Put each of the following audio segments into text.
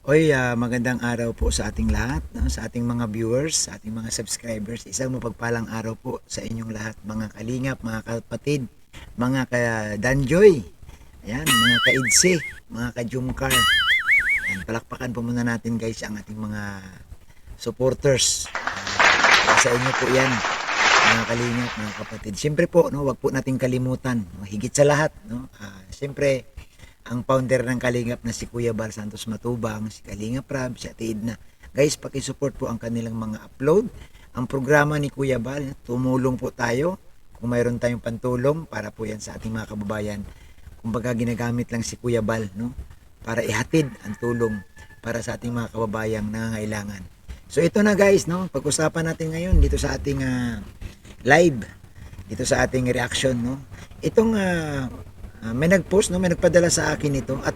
Magandang araw po sa ating lahat, no? Sa ating mga viewers, sa ating mga subscribers. Isang mapagpalang araw po sa inyong lahat, mga kalingap, mga kapatid, mga ka-danjoy, ayan, mga ka-idse, mga ka-jumkar. Ayan, palakpakan po muna natin guys ang ating mga supporters. Sa inyo po yan, mga kalingap, mga kapatid. Siyempre po, no, wag po nating kalimutan, no, higit sa lahat, no, siyempre, ang founder ng Kalingap na si Kuya Bal Santos Matubang, si Kalingap Rab, si Ate Edna. Guys, pakisupport po ang kanilang mga upload. Ang programa ni Kuya Bal, tumulong po tayo. Kung mayroon tayong pantulong, para po yan sa ating mga kababayan. Kumbaga ginagamit lang si Kuya Bal, no? Para ihatid ang tulong para sa ating mga kababayang nangangailangan. So ito na guys, no? Pag-usapan natin ngayon dito sa ating live, dito sa ating reaction, no? Itong may nag-post, no, may nagpadala sa akin ito at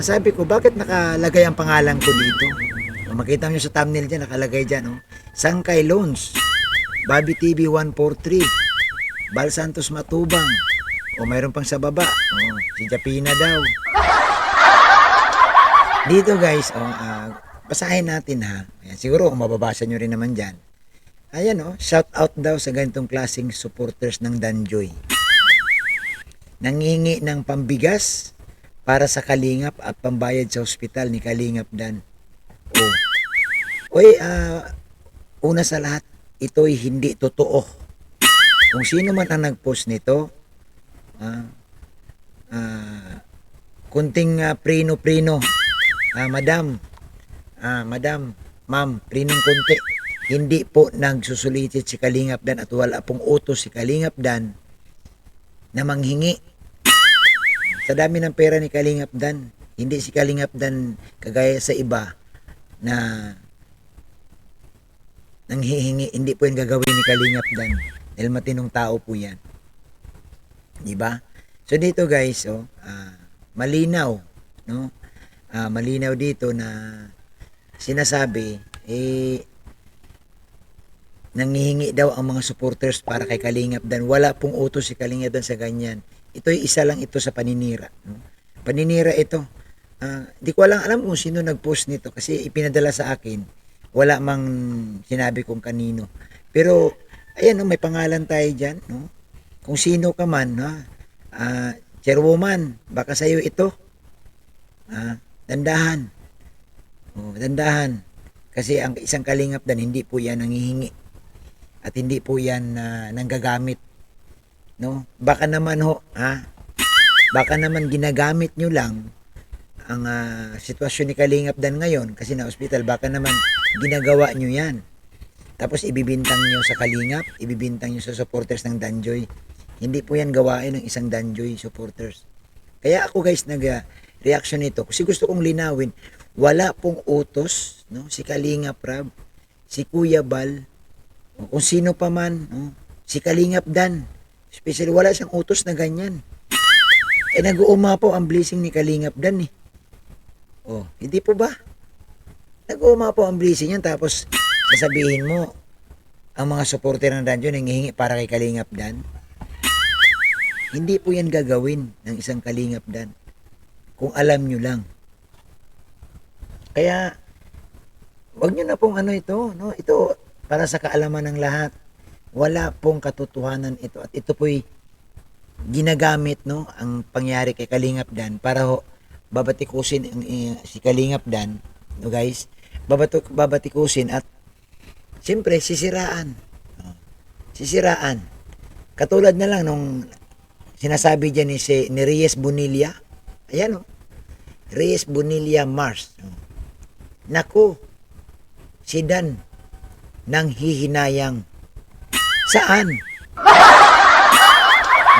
sabi ko, bakit nakalagay ang pangalan ko dito? Kung makita nyo sa thumbnail dyan, nakalagay dyan, no? Sangkay Loans, Bobby TV 143, Bal Santos Matubang, o mayroon pang sa baba, si Japina daw. Dito guys, basahin natin ha. Ayan, siguro kung mababasa nyo rin naman dyan. Ayan, shout out daw sa ganitong klaseng supporters ng Danjoy. Nangihingi ng pambigas para sa Kalingap at pambayad sa ospital ni Kalingap Dan. Una sa lahat, ito'y hindi totoo. Kung sino man ang nag-post nito, kunting prino-prino, madam, ma'am, prinong kunti. Hindi po nagsusulitit si Kalingap Dan at wala pong utos si Kalingap Dan na manghingi. Sa dami ng pera ni Kalingap Dan, hindi si Kalingap Dan kagaya sa iba na nanghihingi. Hindi po yung gagawin ni Kalingap Dan dahil matinong tao po yan, di ba? So dito guys, malinaw, no? Malinaw dito na sinasabi nanghihingi daw ang mga supporters para kay Kalingap Dan. Wala pong utos si Kalingap Dan sa ganyan. Ito'y isa lang ito sa paninira, no? Paninira ito. Di ko alam kung sino nag-post nito kasi ipinadala sa akin. Wala mang sinabi kung kanino. Pero ayan, no, may pangalan tayo diyan, no? Kung sino ka man, no? Chairwoman, baka sa'yo ito. Dandahan. Dandahan. Kasi ang isang Kalingap Dan, hindi po yan nanghihingi. At hindi po yan nanggagamit. No? Baka naman baka naman ginagamit nyo lang ang sitwasyon ni Kalingap Dan ngayon kasi na ospital, baka naman ginagawa nyo yan. Tapos ibibintang nyo sa Kalingap, ibibintang nyo sa supporters ng Danjoy. Hindi po yan gawain ng isang Danjoy supporters. Kaya ako guys nag-reaction nito kasi gusto kong linawin, wala pong utos, no? Si Kalingap Rab, si Kuya Bal, o kung sino pa man, no? Si Kalingap Dan, especially wala siyang utos na ganyan. Nag-uuma po ang blessing ni Kalingap Dan eh. Hindi po ba? Nag-uuma po ang blessing yan tapos sasabihin mo ang mga supporter ng Danjoy nanghihingi para kay Kalingap Dan. Hindi po yan gagawin ng isang Kalingap Dan. Kung alam nyo lang. Kaya wag nyo na pong ito, no? Ito para sa kaalaman ng lahat. Wala pong katotohanan ito at ito po'y ginagamit, no, ang pangyari kay Kalingap Dan para babatikusin si Kalingap Dan, no guys, babatikusin at siyempre sisiraan. Sisiraan. Katulad na lang nung sinasabi diyan ni Reyes Bonilla. Ayan Reyes Bonilla Mars. Naku, si Dan nang hihinayang. Saan?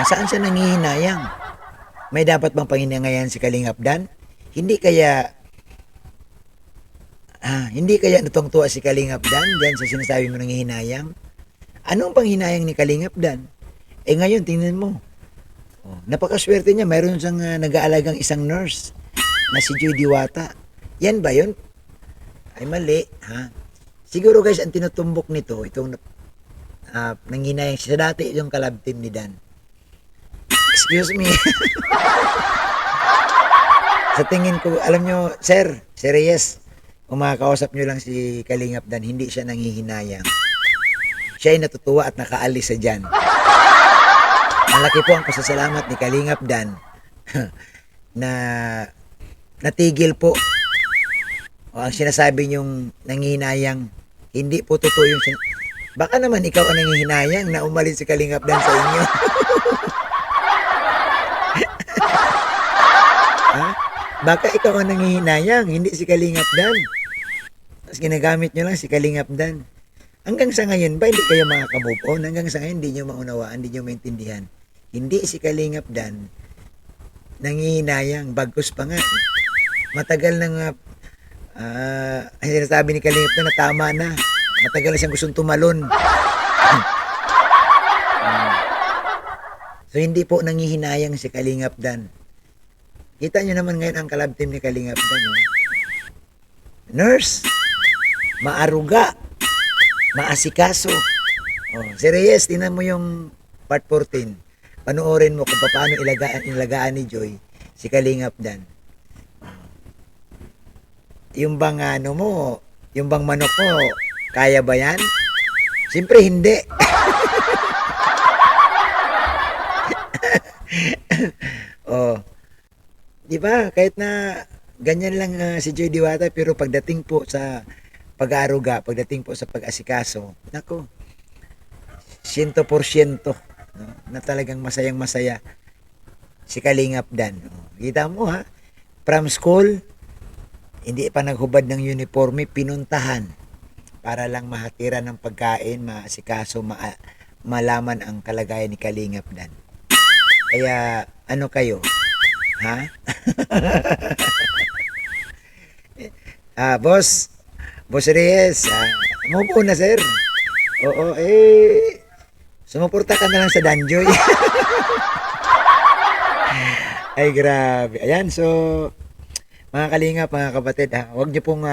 Saan siya nanghihinayang? May dapat bang panghinangayan si Kalingap Dan? Hindi kaya natungtuwa si Kalingap Dan diyan sa sinasabi mo nanghihinayang? Anong panghinayang ni Kalingap Dan? Ngayon tingnan mo. Napakaswerte niya, mayroon siyang nag-aalagang isang nurse na si Joy Diwata. Yan ba 'yon? Ay mali, Siguro guys, ang tinutumbok nito, itong nanghinayang siya dati yung collab team ni Dan. Excuse me. Sa Sa tingin ko, alam nyo, Sir Reyes, kung makakausap nyo lang si Kalingap Dan, hindi siya nanghihinayang. Siya ay natutuwa at nakaalis sa dyan. Malaki po ang pasasalamat ni Kalingap Dan na natigil po. O ang sinasabi niyong nanghihinayang, hindi po totoo yung baka naman ikaw ang nanghihinayang na umalis si Kalingap Dan sa inyo. Ha? Baka ikaw ang nanghihinayang, hindi si Kalingap Dan. Tapos ginagamit nyo lang si Kalingap Dan. Hanggang sa ngayon ba, hindi kayo makaka-move on? Hanggang sa ngayon, hindi nyo maunawaan, hindi nyo maintindihan. Hindi si Kalingap Dan nanghihinayang, bagkus pa nga. Matagal na nga, sinasabi ni Kalingap Dan na tama na. Matagal na siyang gustong tumalon. So, hindi po nanghihinayang si Kalingap Dan. Kita nyo naman ngayon ang collab team ni Kalingap Dan. No? Nurse, maaruga, maasikaso. Oh, si Reyes, tingnan mo yung part 14. Panoorin mo kung paano ilagaan ni Joy si Kalingap Dan. Yung bang ano mo, yung bang manok mo, kaya ba yan? Siyempre hindi. Oh, di ba? Kahit na ganyan lang si Joy Diwata, pero pagdating po sa pag-aaruga, pagdating po sa pag-asikaso, nako, 100%, no? Na talagang masayang-masaya si Kalingap Dan. No? Kita mo ha, from school, hindi pa naghubad ng uniforme, pinuntahan para lang mahatiran ng pagkain, maasikaso, malaman ang kalagayan ni Kalingap Dan. Kaya, ano kayo? Ha? Boss Reyes, umupo na sir. Oo, sumuporta ka na lang sa Danjoy. Ay, grabe. Ayan, so, mga kalingap, mga kapatid, huwag niyo pong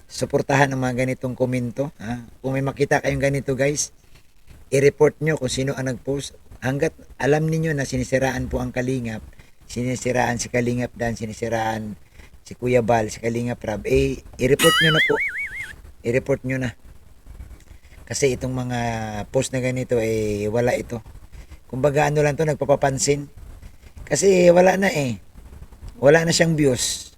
suportahan ang mga ganitong komento. Kung may makita kayong ganito, guys, i-report nyo kung sino ang nag-post. Hanggat alam niyo na sinisiraan po ang Kalingap, sinisiraan si Kalingap Dan, sinisiraan si Kuya Bal, si Kalingap Rab, i-report nyo na po. I-report nyo na. Kasi itong mga post na ganito, wala ito. Kumbaga ano lang to, nagpapapansin. Kasi wala na wala na siyang views.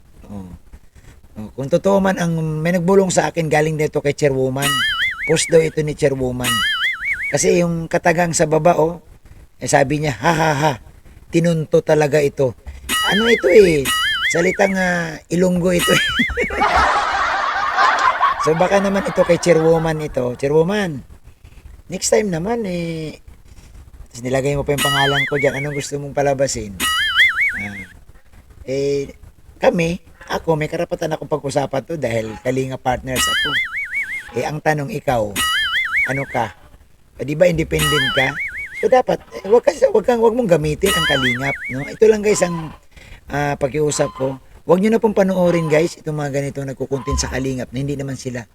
Kung totoo man, may nagbulong sa akin galing dito kay Chairwoman. Post daw ito ni Chairwoman. Kasi yung katagang sa baba, sabi niya, ha, tinunto talaga ito. Ano ito salitang Ilonggo ito. So baka naman ito kay Chairwoman ito. Chairwoman, next time naman nilagay mo pa yung pangalan ko dyan. Anong gusto mong palabasin? Ako, may karapatan akong pag-usapan to dahil Kalinga partners ako. Ang tanong, ikaw, ano ka? Di ba independent ka? So dapat, wag mong gamitin ang Kalingap. No? Ito lang guys ang pakiusap ko. Huwag nyo na pong panoorin guys itong mga ganito nagkukuntin sa Kalingap na hindi naman sila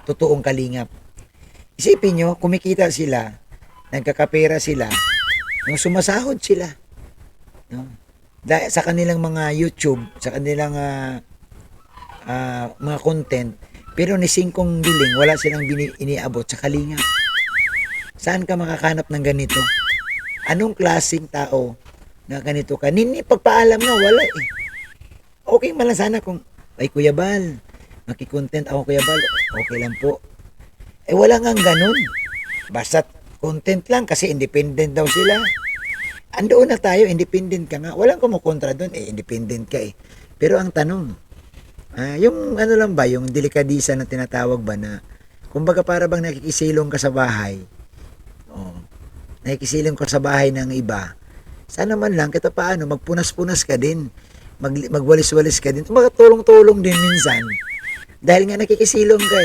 totoong Kalingap. Isipin nyo, kumikita sila, nagkakapera sila, sumasahod sila. No? Sa kanilang mga YouTube, sa kanilang mga content, pero ni singkong duling, wala silang iniabot sa Kalingap. Saan ka makakanap ng ganito? Anong klaseng tao na ganito ka? Pagpaalam na, wala Okay man lang sana kung, Kuya Bal, makikontent ako Kuya Bal, okay lang po. Wala nga ganun. Basta content lang kasi independent daw sila. Andoon na tayo, independent ka nga. Walang kumukontra doon, independent ka Pero ang tanong, yung ano lang ba, yung delikadisa na tinatawag ba na, kumbaga para bang nakikisilong ka sa bahay, nakikisilong ka sa bahay ng iba, sana man lang kita paano, magpunas-punas ka din, magwalis-walis ka din, tulong-tulong din minsan, dahil nga nakikisilong ka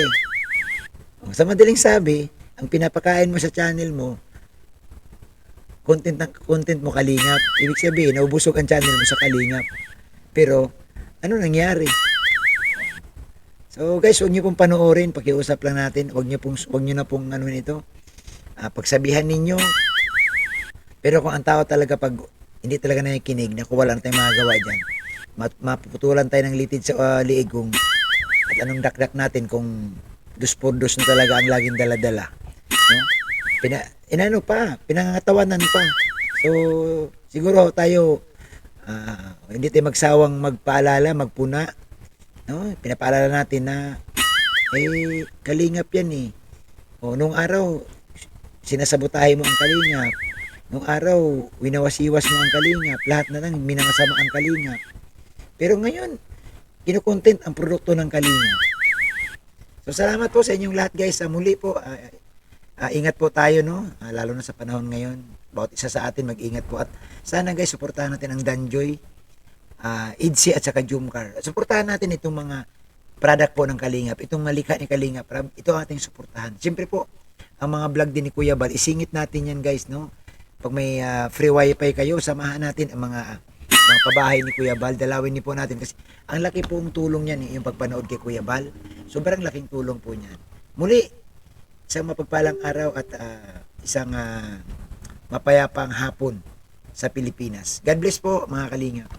Sa madaling sabi, ang pinapakain mo sa channel mo, content mo Kalingap. Ibig sabihin, naubusog ang channel mo sa Kalingap. Pero, ano nangyari? So guys, huwag niyo pong panoorin, pakiusap lang natin, huwag niyo na pong ito, pagsabihan ninyo. Pero kung ang tao talaga pag hindi talaga nakikinig, naku wala na tayong magagawa dyan. Mapuputulan tayo ng litid sa liig kung at anong dakdak natin kung dos por dos na talaga ang laging daladala. No? Pinangangatawanan pa. So, siguro tayo, hindi tayo magsawang magpaalala, magpuna. No? Pinapaalala natin na, kalingap yan eh. O, nung araw, sinasabotahe mo ang kalingap. Nung araw, winawasiwas mo ang kalingap. Lahat na lang, minangasama ang kalingap. Pero ngayon, kinukontent ang produkto ng kalingap. So, salamat po sa inyong lahat guys. Muli po, ingat po tayo, no? Lalo na sa panahon ngayon. Bawat isa sa atin, mag-ingat po. At sana guys, suportahan natin ang Danjoy, Idsi at saka Jumcar. Suportahan natin itong mga product po ng Kalingap. Itong malika ni Kalingap. Ito ang ating suportahan. Siyempre po, ang mga vlog din ni Kuya Bal, isingit natin yan guys, no? Pag may free wifi kayo, samahan natin ang mga pabahay ni Kuya Bal. Dalawin niyo po natin kasi ang laki pong tulong niyan, yung pagpanood kay Kuya Bal. Sobrang laking tulong po niyan. Muli, isang mapagpalang araw at isang mapayapang hapon sa Pilipinas. God bless po mga Kalingap.